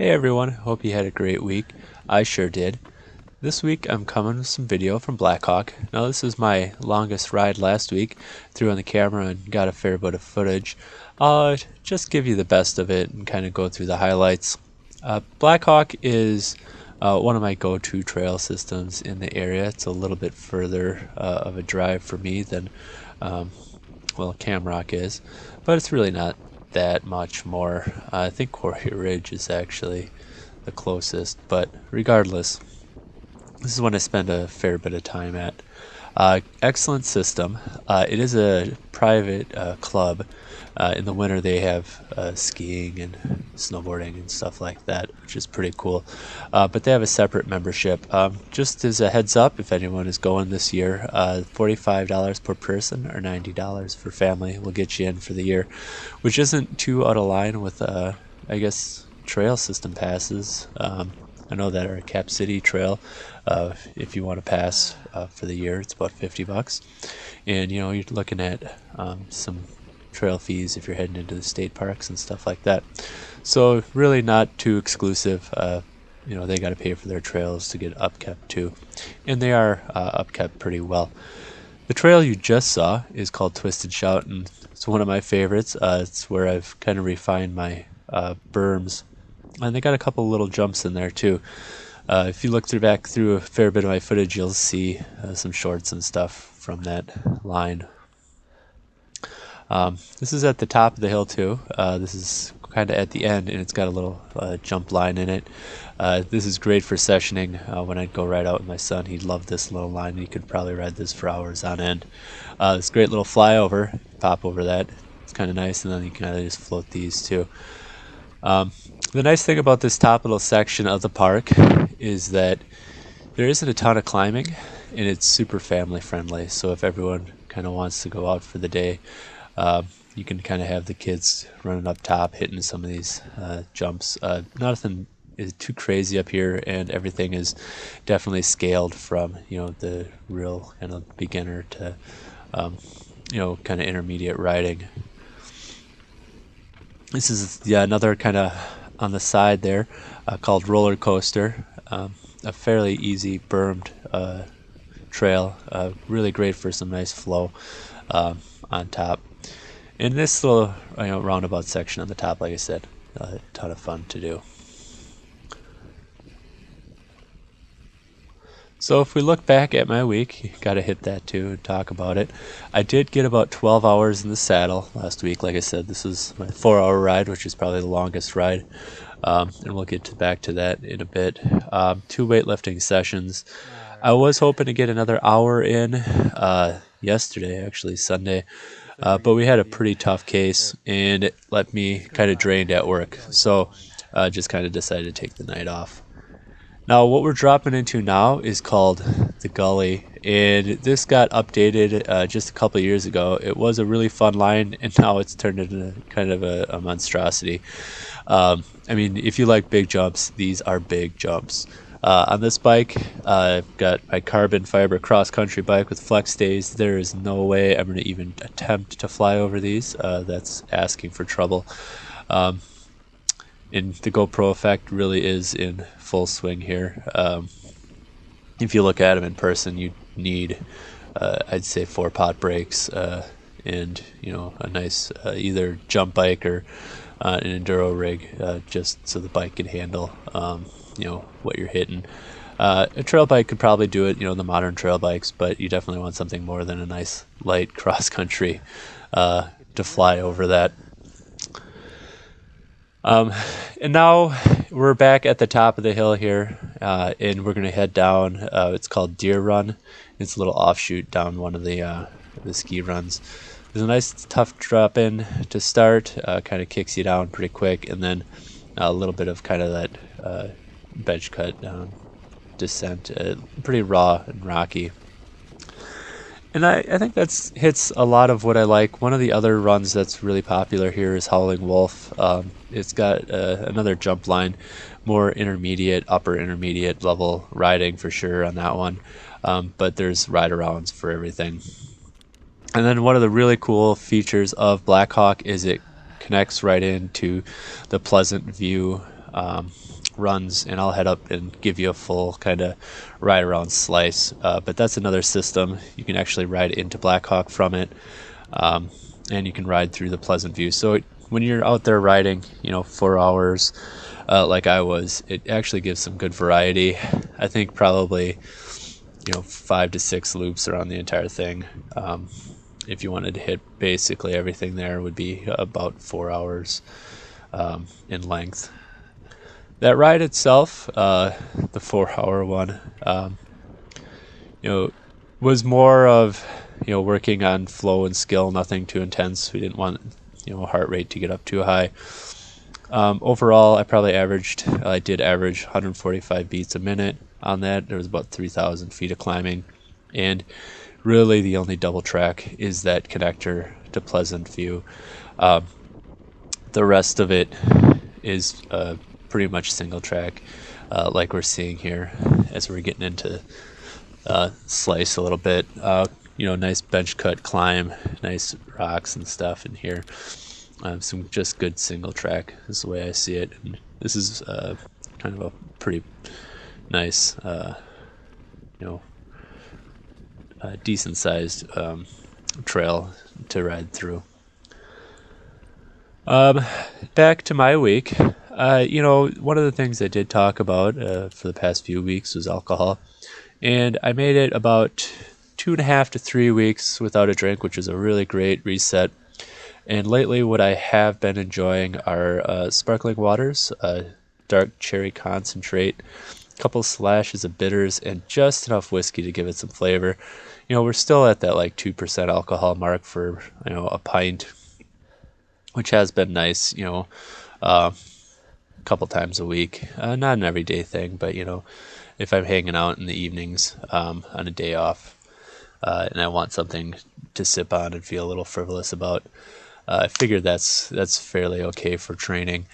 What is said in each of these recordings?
Hey everyone, hope you had a great week. I sure did. This week I'm coming with some video from Blackhawk. Now this is my longest ride last week. Threw on the camera and got a fair bit of footage. I'll just give you the best of it and kind of go through the highlights. Blackhawk is one of my go-to trail systems in the area. It's a little bit further of a drive for me than Camrock is, but it's really not that much more. I think Quarry Ridge is actually the closest, but regardless, this is when I spend a fair bit of time at. Excellent system. It is a private club. In the winter they have skiing and snowboarding and stuff like that, which is pretty cool. But they have a separate membership. Just as a heads up, if anyone is going this year, $45 per person or $90 for family will get you in for the year, which isn't too out of line with, I guess, trail system passes. I know that our Cap City Trail, if you want to pass for the year, it's about $50, and you're looking at some trail fees if you're heading into the state parks and stuff like that. So really not too exclusive. They got to pay for their trails to get upkept too, and they are upkept pretty well. The trail you just saw is called Twisted Shout, and it's one of my favorites. It's where I've kind of refined my berms. And they got a couple little jumps in there too. If you look back through a fair bit of my footage, you'll see some shorts and stuff from that line. This is at the top of the hill too. This is kind of at the end, and it's got a little jump line in it. This is great for sessioning. When I'd go ride out with my son, he'd love this little line. He could probably ride this for hours on end. This great little flyover, pop over that. It's kind of nice, and then you can kind of just float these too. The nice thing about this top little section of the park is that there isn't a ton of climbing, and it's super family friendly. So if everyone kind of wants to go out for the day, you can kind of have the kids running up top, hitting some of these jumps. Nothing is too crazy up here, and everything is definitely scaled from the real kind of beginner to kind of intermediate riding. This is another kind of on the side there called Roller Coaster. A fairly easy bermed trail, really great for some nice flow on top. And this little roundabout section on the top, like I said, a ton of fun to do. So if we look back at my week, you got to hit that too and talk about it. I did get about 12 hours in the saddle last week. Like I said, this was my 4-hour ride, which is probably the longest ride. And we'll get back to that in a bit. 2 weightlifting sessions. I was hoping to get another hour in yesterday, actually Sunday. But we had a pretty tough case, and it left me kind of drained at work. So just kind of decided to take the night off. Now, what we're dropping into now is called the Gully, and this got updated just a couple of years ago. It was a really fun line, and now it's turned into kind of a monstrosity. If you like big jumps, these are big jumps. On this bike, I've got my carbon fiber cross-country bike with flex stays. There is no way I'm going to even attempt to fly over these. That's asking for trouble. And the GoPro effect really is in full swing here. If you look at them in person, you need, I'd say, 4-pot brakes and a nice either jump bike or an enduro rig, just so the bike can handle what you're hitting. A trail bike could probably do it, the modern trail bikes, but you definitely want something more than a nice light cross country to fly over that. And now we're back at the top of the hill here, and we're going to head down. It's called Deer Run. It's a little offshoot down one of the ski runs. There's a nice tough drop in to start, kind of kicks you down pretty quick, and then a little bit of kind of that bench cut down descent, pretty raw and rocky. And I think that hits a lot of what I like. One of the other runs that's really popular here is Howling Wolf. It's got another jump line, more intermediate, upper intermediate level riding for sure on that one. But there's ride-arounds for everything. And then one of the really cool features of Blackhawk is it connects right into the Pleasant View runs, and I'll head up and give you a full kind of ride around slice. But that's another system. You can actually ride into Blackhawk from it, and you can ride through the Pleasant View. So when you're out there riding, 4 hours, like I was, it actually gives some good variety. I think probably 5 to 6 loops around the entire thing. If you wanted to hit basically everything there, would be about 4 hours in length. That ride itself, the 4-hour one, was more of working on flow and skill, nothing too intense. We didn't want heart rate to get up too high. Overall, I did average 145 beats a minute on that. There was about 3,000 feet of climbing, and really the only double track is that connector to Pleasant View. The rest of it is pretty much single track, like we're seeing here as we're getting into slice a little bit. Nice bench cut climb, nice rocks and stuff in here. Some just good single track is the way I see it. And this is kind of a pretty nice, decent sized trail to ride through. Back to my week. One of the things I did talk about for the past few weeks was alcohol, and I made it about 2.5 to 3 weeks without a drink, which is a really great reset. And lately, what I have been enjoying are sparkling waters, dark cherry concentrate, a couple slashes of bitters, and just enough whiskey to give it some flavor. We're still at that like 2% alcohol mark for a pint, which has been nice. A couple times a week, not an everyday thing, but if I'm hanging out in the evenings on a day off, and I want something to sip on and feel a little frivolous about, I figured that's fairly okay for training.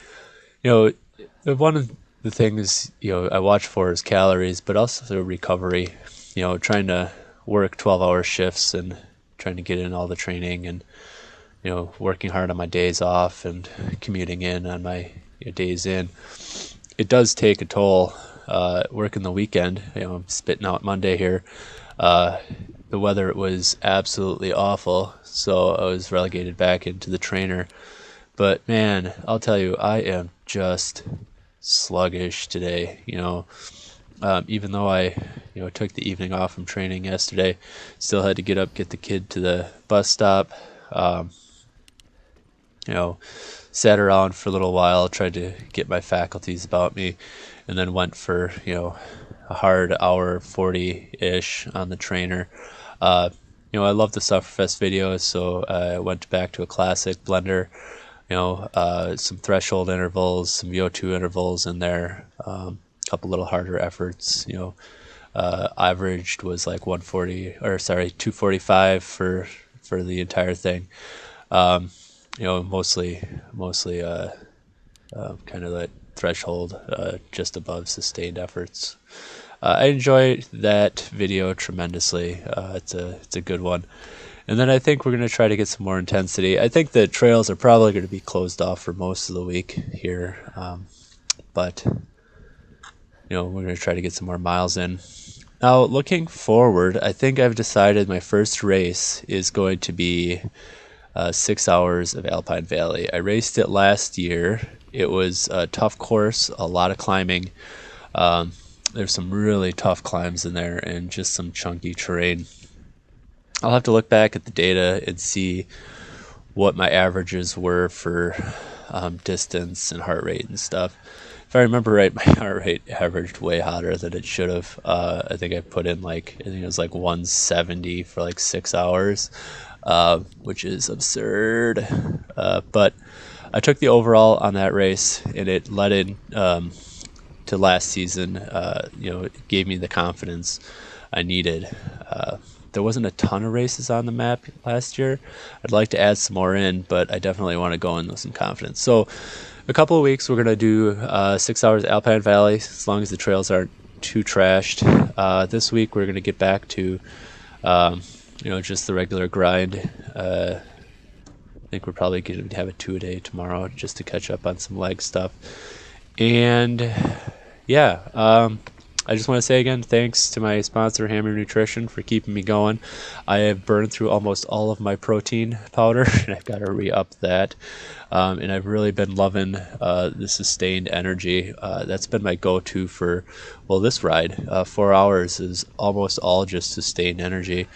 One of the things I watch for is calories, but also recovery. Trying to work 12-hour shifts and trying to get in all the training, and working hard on my days off and commuting in on my days in. It does take a toll. Working the weekend, I'm spitting out Monday here. The weather was absolutely awful, so I was relegated back into the trainer. But man, I'll tell you, I am just sluggish today. Even though I took the evening off from training yesterday, still had to get up, get the kid to the bus stop. Sat around for a little while, tried to get my faculties about me, and then went for a hard hour 40-ish on the trainer. I love the Sufferfest videos, so I went back to a classic blender, some threshold intervals, some VO2 intervals in there, a couple little harder efforts. Averaged was like 245 for the entire thing. Mostly kind of that threshold, just above sustained efforts. I enjoy that video tremendously. It's a good one. And then I think we're going to try to get some more intensity. I think the trails are probably going to be closed off for most of the week here. But we're going to try to get some more miles in. Now, looking forward, I think I've decided my first race is going to be 6 hours of Alpine Valley. I raced it last year. It was a tough course, a lot of climbing. There's some really tough climbs in there and just some chunky terrain. I'll have to look back at the data and see what my averages were for distance and heart rate and stuff. If I remember right, my heart rate averaged way hotter than it should have. I think I put in it was like 170 for like 6 hours, which is absurd. But I took the overall on that race, and it led in to last season. It gave me the confidence I needed. There wasn't a ton of races on the map last year. I'd like to add some more in, but I definitely want to go in with some confidence. So a couple of weeks, we're going to do 6 hours Alpine Valley, as long as the trails aren't too trashed. This week, we're going to get back to, just the regular grind. I think we're probably going to have a 2-a-day tomorrow just to catch up on some leg stuff. And yeah, I just want to say again, thanks to my sponsor, Hammer Nutrition, for keeping me going. I have burned through almost all of my protein powder, and I've got to re-up that. And I've really been loving the sustained energy. That's been my go-to for, well, this ride. 4 hours is almost all just sustained energy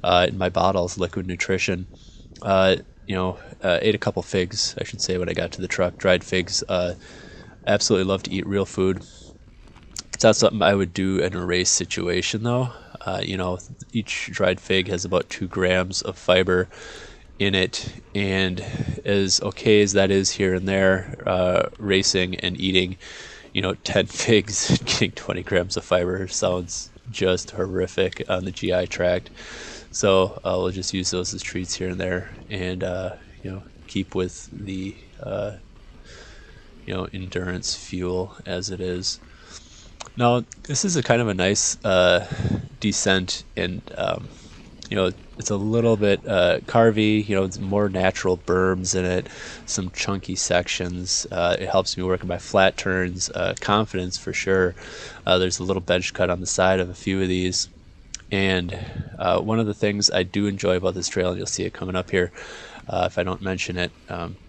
in my bottles, liquid nutrition. Uh, ate a couple figs, I should say, when I got to the truck. Dried figs. Absolutely love to eat real food. It's not something I would do in a race situation, though. Each dried fig has about 2 grams of fiber in it, and as okay as that is here and there, racing and eating, 10 figs and getting 20 grams of fiber sounds just horrific on the GI tract. So we'll just use those as treats here and there, and keep with the endurance fuel as it is. Now, this is a kind of a nice descent, and it's a little bit carvy. It's more natural berms in it, some chunky sections. It helps me work in my flat turns, confidence for sure. There's a little bench cut on the side of a few of these, and one of the things I do enjoy about this trail, and you'll see it coming up here, if I don't mention it,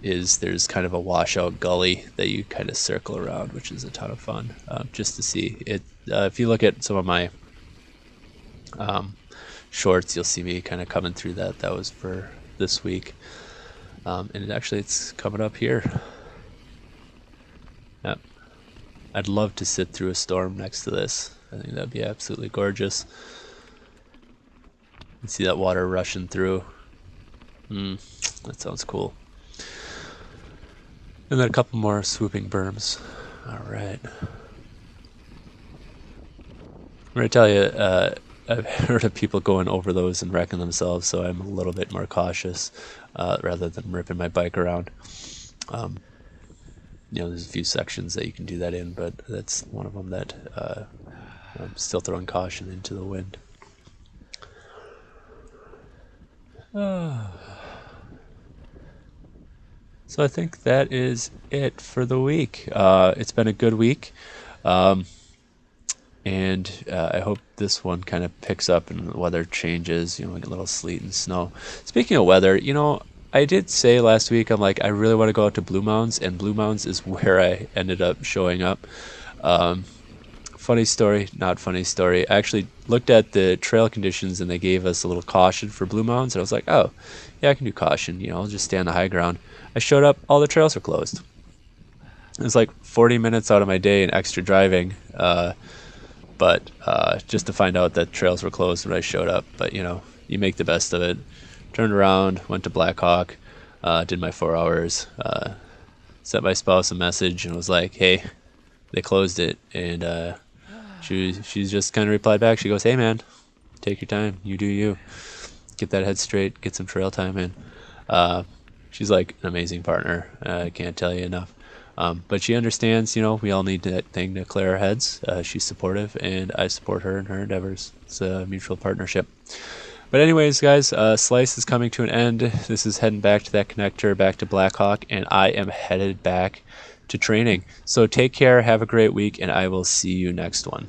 is there's kind of a washout gully that you kind of circle around, which is a ton of fun just to see it. If you look at some of my shorts, you'll see me kind of coming through that. That was for this week, and it's coming up here. Yep. I'd love to sit through a storm next to this. I think that'd be absolutely gorgeous. You see that water rushing through. That sounds cool. And then a couple more swooping berms. All right. I'm going to tell you, I've heard of people going over those and wrecking themselves, so I'm a little bit more cautious rather than ripping my bike around. There's a few sections that you can do that in, but that's one of them that I'm still throwing caution into the wind. So I think that is it for the week. It's been a good week, and I hope this one kind of picks up and the weather changes, like a little sleet and snow. Speaking of weather, I did say last week, I'm like, I really want to go out to Blue Mounds, and Blue Mounds is where I ended up showing up. Funny story, not funny story. I actually looked at the trail conditions, and they gave us a little caution for Blue Mounds, and I was like, oh, yeah, I can do caution. I'll just stay on the high ground. I showed up, all the trails were closed. It was like 40 minutes out of my day in extra driving, but just to find out that trails were closed when I showed up. But, you make the best of it. Turned around, went to Blackhawk, did my 4 hours, sent my spouse a message and was like, hey, they closed it. And she's just kind of replied back. She goes, hey, man, take your time. You do you. Get that head straight. Get some trail time in. She's like an amazing partner. I can't tell you enough. But she understands, we all need that thing to clear our heads. She's supportive, and I support her in her endeavors. It's a mutual partnership. But anyways, guys, Slice is coming to an end. This is heading back to that connector, back to Blackhawk, and I am headed back to training. So take care, have a great week, and I will see you next one.